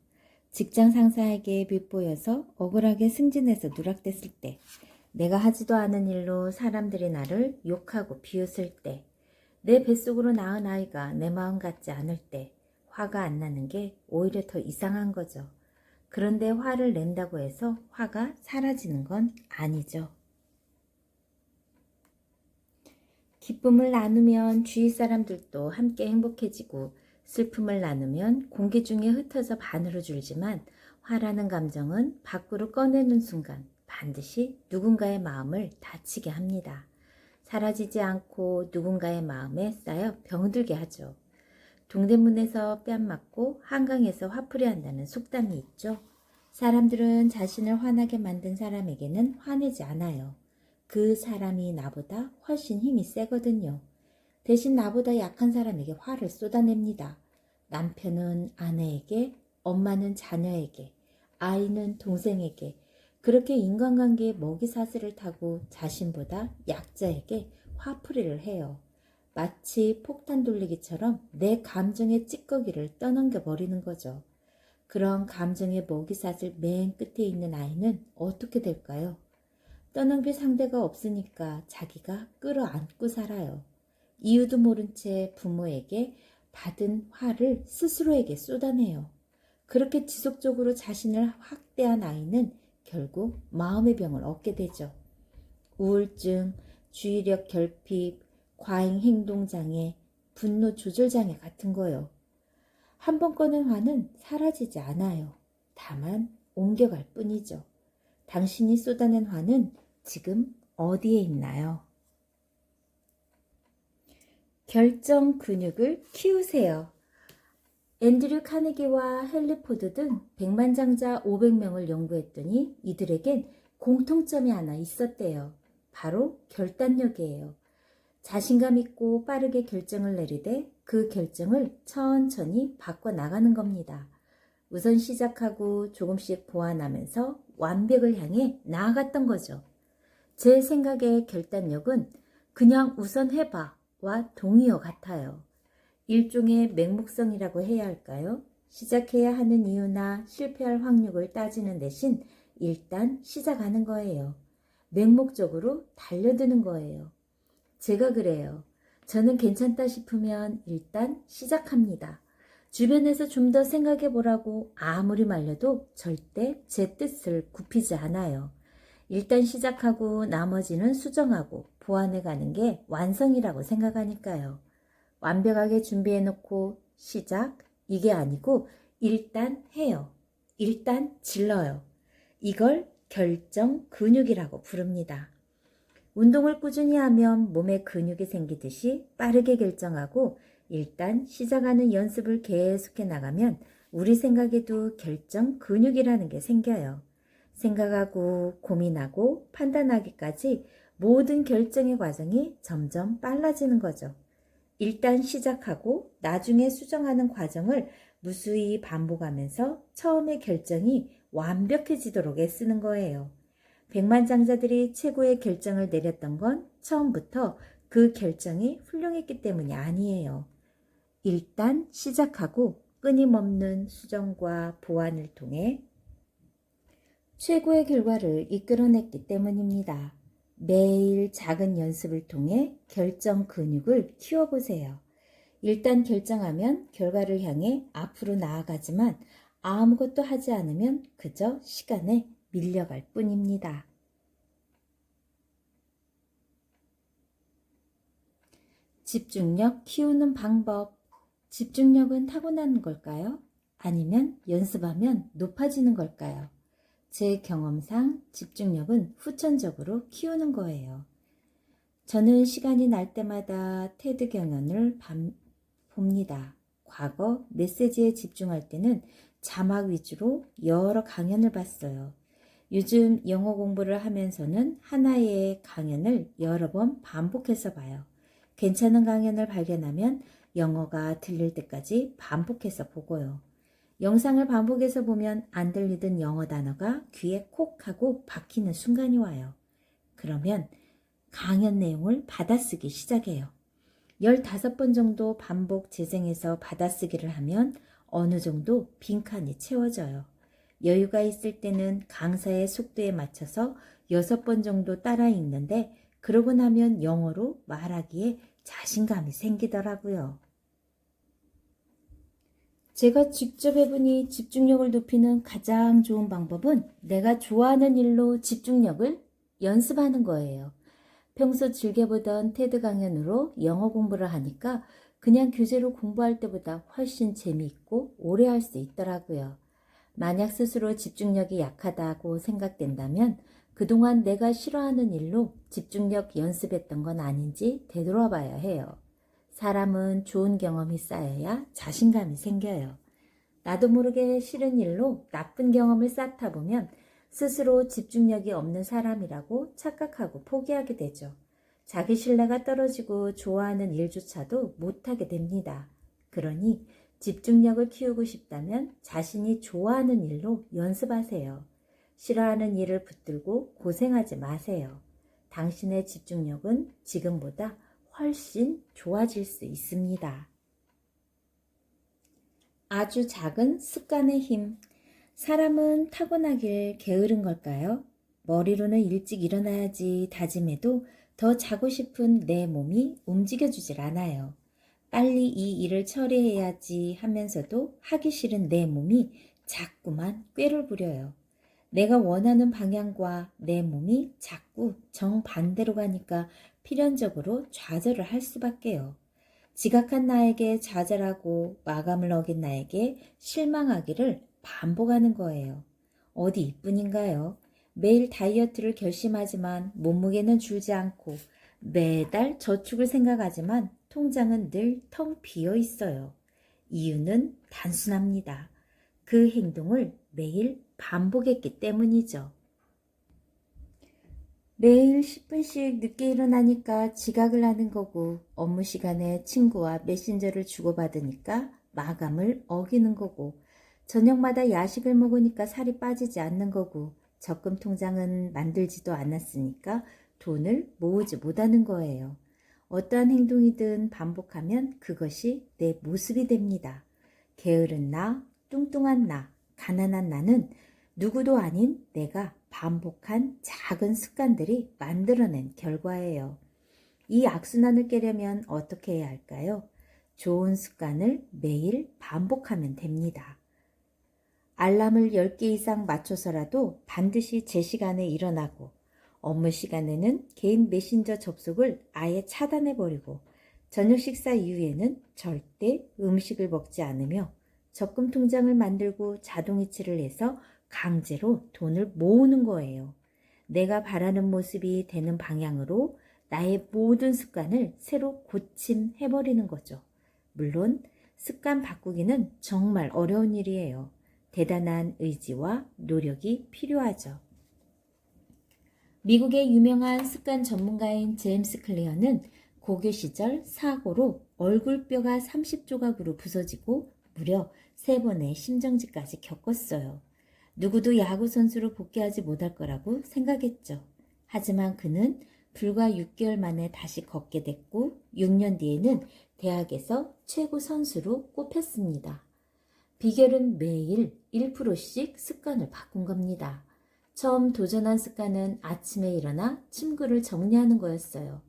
직장 상사에게 밉보여서 억울하게 승진해서 누락됐을 때, 내가 하지도 않은 일로 사람들이 나를 욕하고 비웃을 때, 내 뱃속으로 낳은 아이가 내 마음 같지 않을 때 화가 안 나는 게 오히려 더 이상한 거죠. 그런데 화를 낸다고 해서 화가 사라지는 건 아니죠. 기쁨을 나누면 주위 사람들도 함께 행복해지고, 슬픔을 나누면 공기 중에 흩어져 반으로 줄지만, 화라는 감정은 밖으로 꺼내는 순간 반드시 누군가의 마음을 다치게 합니다. 사라지지 않고 누군가의 마음에 쌓여 병들게 하죠. 동대문에서 뺨 맞고 한강에서 화풀이 한다는 속담이 있죠. 사람들은 자신을 화나게 만든 사람에게는 화내지 않아요. 그 사람이 나보다 훨씬 힘이 세거든요. 대신 나보다 약한 사람에게 화를 쏟아냅니다. 남편은 아내에게, 엄마는 자녀에게, 아이는 동생에게, 그렇게 인간관계의 먹이사슬을 타고 자신보다 약자에게 화풀이를 해요. 마치 폭탄 돌리기처럼 내 감정의 찌꺼기를 떠넘겨 버리는 거죠. 그런 감정의 먹이사슬 맨 끝에 있는 아이는 어떻게 될까요? 떠넘길 상대가 없으니까 자기가 끌어안고 살아요. 이유도 모른 채 부모에게 받은 화를 스스로에게 쏟아내요. 그렇게 지속적으로 자신을 학대한 아이는 결국 마음의 병을 얻게 되죠. 우울증, 주의력 결핍, 과잉 행동장애, 분노 조절장애 같은 거요. 한 번 꺼낸 화는 사라지지 않아요. 다만 옮겨갈 뿐이죠. 당신이 쏟아낸 화는 지금 어디에 있나요? 결정 근육을 키우세요. 앤드류 카네기와 헨리 포드 등 백만장자 500명을 연구했더니 이들에겐 공통점이 하나 있었대요. 바로 결단력이에요. 자신감 있고 빠르게 결정을 내리되 그 결정을 천천히 바꿔나가는 겁니다. 우선 시작하고 조금씩 보완하면서 완벽을 향해 나아갔던 거죠. 제 생각의 결단력은 그냥 우선 해봐와 동의어 같아요. 일종의 맹목성이라고 해야 할까요? 시작해야 하는 이유나 실패할 확률을 따지는 대신 일단 시작하는 거예요. 맹목적으로 달려드는 거예요. 제가 그래요. 저는 괜찮다 싶으면 일단 시작합니다. 주변에서 좀 더 생각해 보라고 아무리 말려도 절대 제 뜻을 굽히지 않아요. 일단 시작하고 나머지는 수정하고 보완해 가는 게 완성이라고 생각하니까요. 완벽하게 준비해 놓고 시작, 이게 아니고 일단 해요. 일단 질러요. 이걸 결정 근육이라고 부릅니다. 운동을 꾸준히 하면 몸에 근육이 생기듯이 빠르게 결정하고 일단 시작하는 연습을 계속해 나가면 우리 생각에도 결정 근육이라는 게 생겨요. 생각하고 고민하고 판단하기까지 모든 결정의 과정이 점점 빨라지는 거죠. 일단 시작하고 나중에 수정하는 과정을 무수히 반복하면서 처음의 결정이 완벽해지도록 애쓰는 거예요. 백만장자들이 최고의 결정을 내렸던 건 처음부터 그 결정이 훌륭했기 때문이 아니에요. 일단 시작하고 끊임없는 수정과 보완을 통해 최고의 결과를 이끌어냈기 때문입니다. 매일 작은 연습을 통해 결정 근육을 키워보세요. 일단 결정하면 결과를 향해 앞으로 나아가지만 아무것도 하지 않으면 그저 시간에 밀려갈 뿐입니다. 집중력 키우는 방법. 집중력은 타고나는 걸까요? 아니면 연습하면 높아지는 걸까요? 제 경험상 집중력은 후천적으로 키우는 거예요. 저는 시간이 날 때마다 테드 경연을 봅니다. 과거 메시지에 집중할 때는 자막 위주로 여러 강연을 봤어요. 요즘 영어 공부를 하면서는 하나의 강연을 여러 번 반복해서 봐요. 괜찮은 강연을 발견하면 영어가 들릴 때까지 반복해서 보고요. 영상을 반복해서 보면 안 들리던 영어 단어가 귀에 콕 하고 박히는 순간이 와요. 그러면 강연 내용을 받아쓰기 시작해요. 15번 정도 반복 재생해서 받아쓰기를 하면 어느 정도 빈칸이 채워져요. 여유가 있을 때는 강사의 속도에 맞춰서 6번 정도 따라 읽는데 그러고 나면 영어로 말하기에 자신감이 생기더라고요. 제가 직접 해보니 집중력을 높이는 가장 좋은 방법은 내가 좋아하는 일로 집중력을 연습하는 거예요. 평소 즐겨보던 테드 강연으로 영어 공부를 하니까 그냥 교재로 공부할 때보다 훨씬 재미있고 오래 할 수 있더라고요. 만약 스스로 집중력이 약하다고 생각된다면 그동안 내가 싫어하는 일로 집중력 연습했던 건 아닌지 되돌아봐야 해요. 사람은 좋은 경험이 쌓여야 자신감이 생겨요. 나도 모르게 싫은 일로 나쁜 경험을 쌓다 보면 스스로 집중력이 없는 사람이라고 착각하고 포기하게 되죠. 자기 신뢰가 떨어지고 좋아하는 일조차도 못하게 됩니다. 그러니 집중력을 키우고 싶다면 자신이 좋아하는 일로 연습하세요. 싫어하는 일을 붙들고 고생하지 마세요. 당신의 집중력은 지금보다 훨씬 좋아질 수 있습니다. 아주 작은 습관의 힘. 사람은 타고나길 게으른 걸까요? 머리로는 일찍 일어나야지 다짐해도 더 자고 싶은 내 몸이 움직여주질 않아요. 빨리 이 일을 처리해야지 하면서도 하기 싫은 내 몸이 자꾸만 꾀를 부려요. 내가 원하는 방향과 내 몸이 자꾸 정반대로 가니까 필연적으로 좌절을 할 수밖에요. 지각한 나에게 좌절하고 마감을 어긴 나에게 실망하기를 반복하는 거예요. 어디 이뿐인가요? 매일 다이어트를 결심하지만 몸무게는 줄지 않고 매달 저축을 생각하지만 통장은 늘 텅 비어 있어요. 이유는 단순합니다. 그 행동을 매일 반복했기 때문이죠. 매일 10분씩 늦게 일어나니까 지각을 하는 거고 업무 시간에 친구와 메신저를 주고받으니까 마감을 어기는 거고 저녁마다 야식을 먹으니까 살이 빠지지 않는 거고 적금 통장은 만들지도 않았으니까 돈을 모으지 못하는 거예요. 어떠한 행동이든 반복하면 그것이 내 모습이 됩니다. 게으른 나, 뚱뚱한 나, 가난한 나는 누구도 아닌 내가 반복한 작은 습관들이 만들어낸 결과예요. 이 악순환을 깨려면 어떻게 해야 할까요? 좋은 습관을 매일 반복하면 됩니다. 알람을 10개 이상 맞춰서라도 반드시 제 시간에 일어나고 업무 시간에는 개인 메신저 접속을 아예 차단해버리고 저녁 식사 이후에는 절대 음식을 먹지 않으며 적금 통장을 만들고 자동이체를 해서 강제로 돈을 모으는 거예요. 내가 바라는 모습이 되는 방향으로 나의 모든 습관을 새로 고침해버리는 거죠. 물론 습관 바꾸기는 정말 어려운 일이에요. 대단한 의지와 노력이 필요하죠. 미국의 유명한 습관 전문가인 제임스 클리어는 고교 시절 사고로 얼굴뼈가 30조각으로 부서지고 무려 3번의 심정지까지 겪었어요. 누구도 야구 선수로 복귀하지 못할 거라고 생각했죠. 하지만 그는 불과 6개월 만에 다시 걷게 됐고 6년 뒤에는 대학에서 최고 선수로 꼽혔습니다. 비결은 매일 1%씩 습관을 바꾼 겁니다. 처음 도전한 습관은 아침에 일어나 침구를 정리하는 거였어요.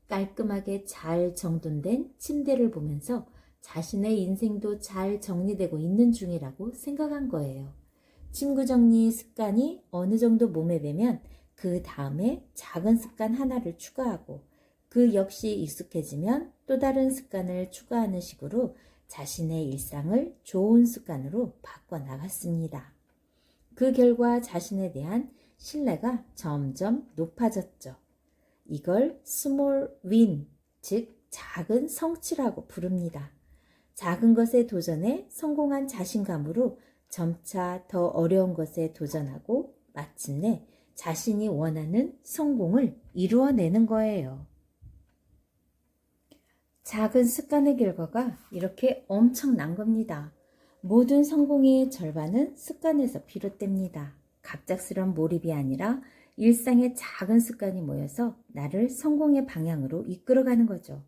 깔끔하게 잘 정돈된 침대를 보면서 자신의 인생도 잘 정리되고 있는 중이라고 생각한 거예요. 침구 정리 습관이 어느 정도 몸에 배면 그 다음에 작은 습관 하나를 추가하고 그 역시 익숙해지면 또 다른 습관을 추가하는 식으로 자신의 일상을 좋은 습관으로 바꿔나갔습니다. 그 결과 자신에 대한 신뢰가 점점 높아졌죠. 이걸 small win, 즉 작은 성취라고 부릅니다. 작은 것에 도전해 성공한 자신감으로 점차 더 어려운 것에 도전하고 마침내 자신이 원하는 성공을 이루어내는 거예요. 작은 습관의 결과가 이렇게 엄청난 겁니다. 모든 성공의 절반은 습관에서 비롯됩니다. 갑작스런 몰입이 아니라 일상의 작은 습관이 모여서 나를 성공의 방향으로 이끌어가는 거죠.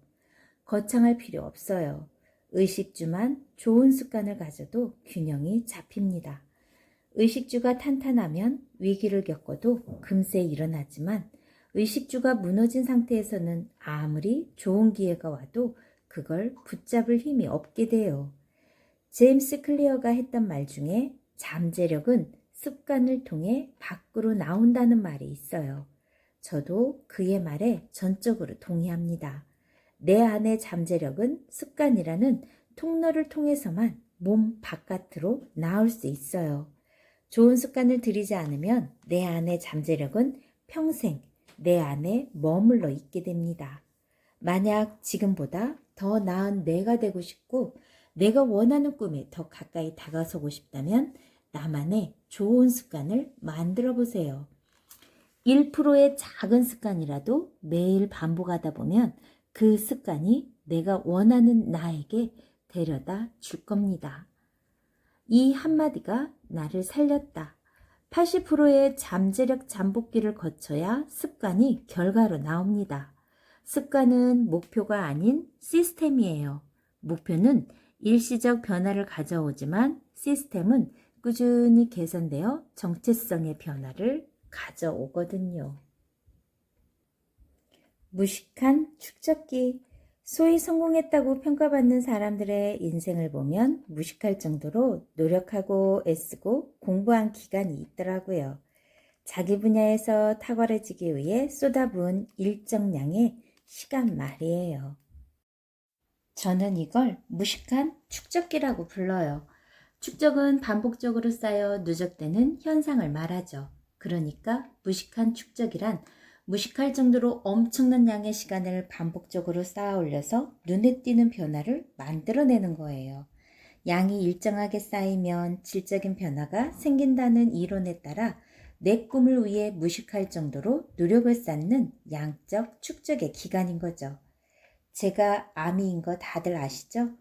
거창할 필요 없어요. 의식주만 좋은 습관을 가져도 균형이 잡힙니다. 의식주가 탄탄하면 위기를 겪어도 금세 일어나지만 의식주가 무너진 상태에서는 아무리 좋은 기회가 와도 그걸 붙잡을 힘이 없게 돼요. 제임스 클리어가 했던 말 중에 잠재력은 습관을 통해 밖으로 나온다는 말이 있어요. 저도 그의 말에 전적으로 동의합니다. 내 안의 잠재력은 습관이라는 통로를 통해서만 몸 바깥으로 나올 수 있어요. 좋은 습관을 들이지 않으면 내 안의 잠재력은 평생 내 안에 머물러 있게 됩니다. 만약 지금보다 더 나은 내가 되고 싶고 내가 원하는 꿈에 더 가까이 다가서고 싶다면 나만의 좋은 습관을 만들어 보세요. 1%의 작은 습관이라도 매일 반복하다 보면 그 습관이 내가 원하는 나에게 데려다 줄 겁니다. 이 한마디가 나를 살렸다. 80%의 잠재력 잠복기를 거쳐야 습관이 결과로 나옵니다. 습관은 목표가 아닌 시스템이에요. 목표는 일시적 변화를 가져오지만 시스템은 꾸준히 개선되어 정체성의 변화를 가져오거든요. 무식한 축적기. 소위 성공했다고 평가받는 사람들의 인생을 보면 무식할 정도로 노력하고 애쓰고 공부한 기간이 있더라고요. 자기 분야에서 탁월해지기 위해 쏟아부은 일정량의 시간 말이에요. 저는 이걸 무식한 축적기라고 불러요. 축적은 반복적으로 쌓여 누적되는 현상을 말하죠. 그러니까 무식한 축적이란 무식할 정도로 엄청난 양의 시간을 반복적으로 쌓아 올려서 눈에 띄는 변화를 만들어내는 거예요. 양이 일정하게 쌓이면 질적인 변화가 생긴다는 이론에 따라 내 꿈을 위해 무식할 정도로 노력을 쌓는 양적 축적의 기간인 거죠. 제가 아미인 거 다들 아시죠?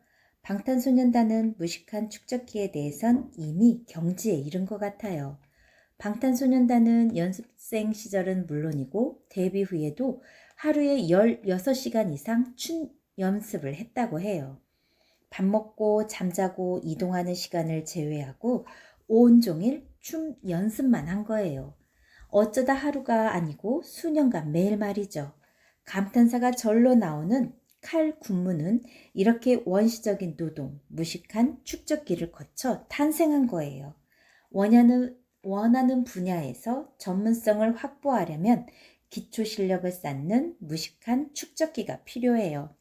방탄소년단은 무식한 축적기에 대해선 이미 경지에 이른 것 같아요. 방탄소년단은 연습생 시절은 물론이고 데뷔 후에도 하루에 16시간 이상 춤 연습을 했다고 해요. 밥 먹고 잠자고 이동하는 시간을 제외하고 온종일 춤 연습만 한 거예요. 어쩌다 하루가 아니고 수년간 매일 말이죠. 감탄사가 절로 나오는 칼 군무는 이렇게 원시적인 노동, 무식한 축적기를 거쳐 탄생한 거예요. 원하는 분야에서 전문성을 확보하려면 기초 실력을 쌓는 무식한 축적기가 필요해요.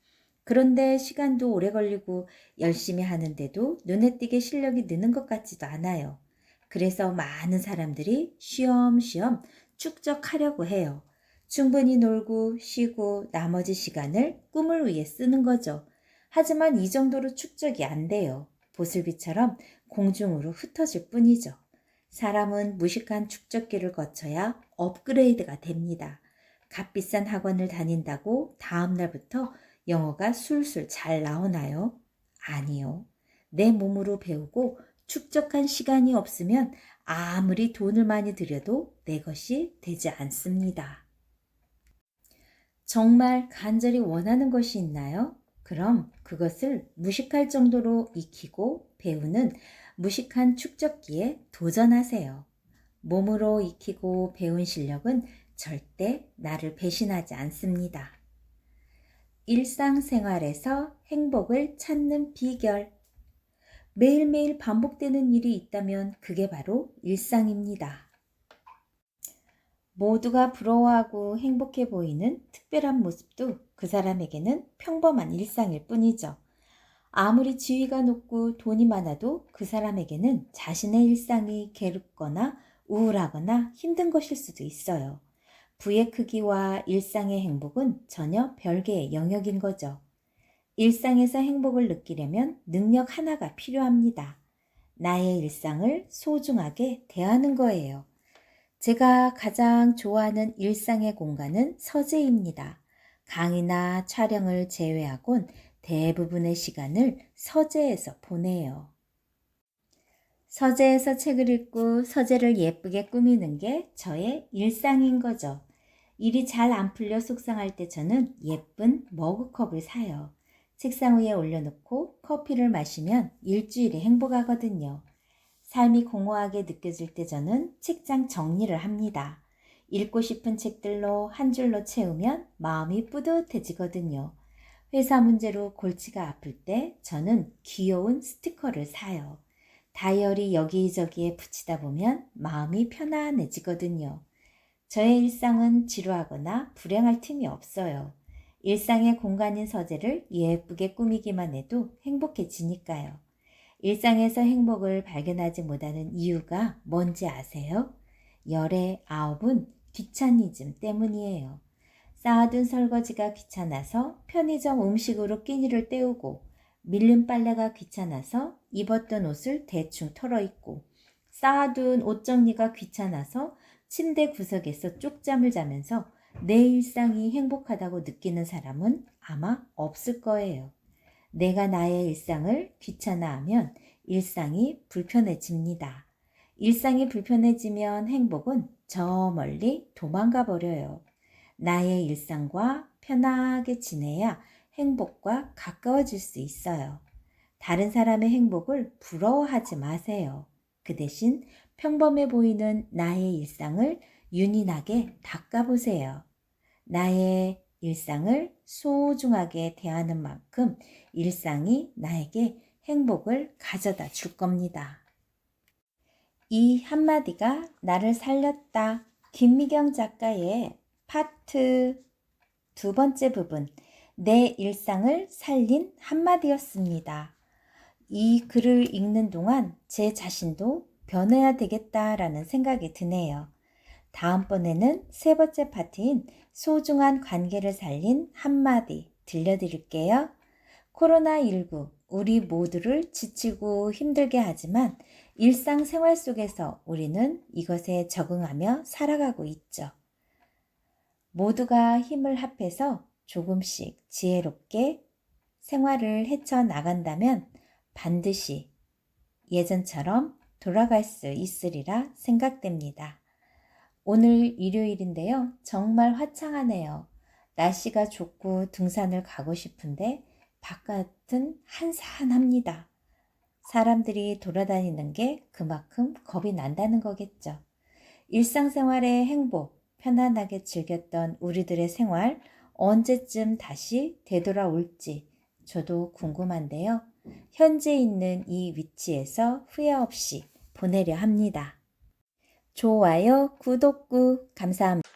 그런데 시간도 오래 걸리고 열심히 하는데도 눈에 띄게 실력이 느는 것 같지도 않아요. 그래서 많은 사람들이 쉬엄쉬엄 축적하려고 해요. 충분히 놀고 쉬고 나머지 시간을 꿈을 위해 쓰는 거죠. 하지만 이 정도로 축적이 안 돼요. 보슬비처럼 공중으로 흩어질 뿐이죠. 사람은 무식한 축적기를 거쳐야 업그레이드가 됩니다. 값비싼 학원을 다닌다고 다음 날부터 영어가 술술 잘 나오나요? 아니요. 내 몸으로 배우고 축적한 시간이 없으면 아무리 돈을 많이 들여도 내 것이 되지 않습니다. 정말 간절히 원하는 것이 있나요? 그럼 그것을 무식할 정도로 익히고 배우는 무식한 축적기에 도전하세요. 몸으로 익히고 배운 실력은 절대 나를 배신하지 않습니다. 일상생활에서 행복을 찾는 비결. 매일매일 반복되는 일이 있다면 그게 바로 일상입니다. 모두가 부러워하고 행복해 보이는 특별한 모습도 그 사람에게는 평범한 일상일 뿐이죠. 아무리 지위가 높고 돈이 많아도 그 사람에게는 자신의 일상이 괴롭거나 우울하거나 힘든 것일 수도 있어요. 부의 크기와 일상의 행복은 전혀 별개의 영역인 거죠. 일상에서 행복을 느끼려면 능력 하나가 필요합니다. 나의 일상을 소중하게 대하는 거예요. 제가 가장 좋아하는 일상의 공간은 서재입니다. 강의나 촬영을 제외하곤 대부분의 시간을 서재에서 보내요. 서재에서 책을 읽고 서재를 예쁘게 꾸미는 게 저의 일상인 거죠. 일이 잘 안 풀려 속상할 때 저는 예쁜 머그컵을 사요. 책상 위에 올려놓고 커피를 마시면 일주일이 행복하거든요. 삶이 공허하게 느껴질 때 저는 책장 정리를 합니다. 읽고 싶은 책들로 한 줄로 채우면 마음이 뿌듯해지거든요. 회사 문제로 골치가 아플 때 저는 귀여운 스티커를 사요. 다이어리 여기저기에 붙이다 보면 마음이 편안해지거든요. 저의 일상은 지루하거나 불행할 틈이 없어요. 일상의 공간인 서재를 예쁘게 꾸미기만 해도 행복해지니까요. 일상에서 행복을 발견하지 못하는 이유가 뭔지 아세요? 열의 9은 귀차니즘 때문이에요. 쌓아둔 설거지가 귀찮아서 편의점 음식으로 끼니를 때우고, 밀린 빨래가 귀찮아서 입었던 옷을 대충 털어입고, 쌓아둔 옷 정리가 귀찮아서 침대 구석에서 쪽잠을 자면서 내 일상이 행복하다고 느끼는 사람은 아마 없을 거예요. 내가 나의 일상을 귀찮아하면 일상이 불편해집니다. 일상이 불편해지면 행복은 저 멀리 도망가 버려요. 나의 일상과 편하게 지내야 행복과 가까워질 수 있어요. 다른 사람의 행복을 부러워하지 마세요. 그 대신 평범해 보이는 나의 일상을 윤인하게 닦아보세요. 나의 일상을 소중하게 대하는 만큼 일상이 나에게 행복을 가져다 줄 겁니다. 이 한마디가 나를 살렸다. 김미경 작가의 파트 두 번째 부분, 내 일상을 살린 한마디였습니다. 이 글을 읽는 동안 제 자신도 변해야 되겠다라는 생각이 드네요. 다음번에는 세 번째 파트인 소중한 관계를 살린 한마디 들려드릴게요. 코로나19 우리 모두를 지치고 힘들게 하지만 일상생활 속에서 우리는 이것에 적응하며 살아가고 있죠. 모두가 힘을 합해서 조금씩 지혜롭게 생활을 헤쳐나간다면 반드시 예전처럼 돌아갈 수 있으리라 생각됩니다. 오늘 일요일인데요. 정말 화창하네요. 날씨가 좋고 등산을 가고 싶은데 바깥은 한산합니다. 사람들이 돌아다니는 게 그만큼 겁이 난다는 거겠죠. 일상생활의 행복, 편안하게 즐겼던 우리들의 생활 언제쯤 다시 되돌아올지 저도 궁금한데요. 현재 있는 이 위치에서 후회 없이 보내려 합니다. 좋아요, 구독 꾹 감사합니다.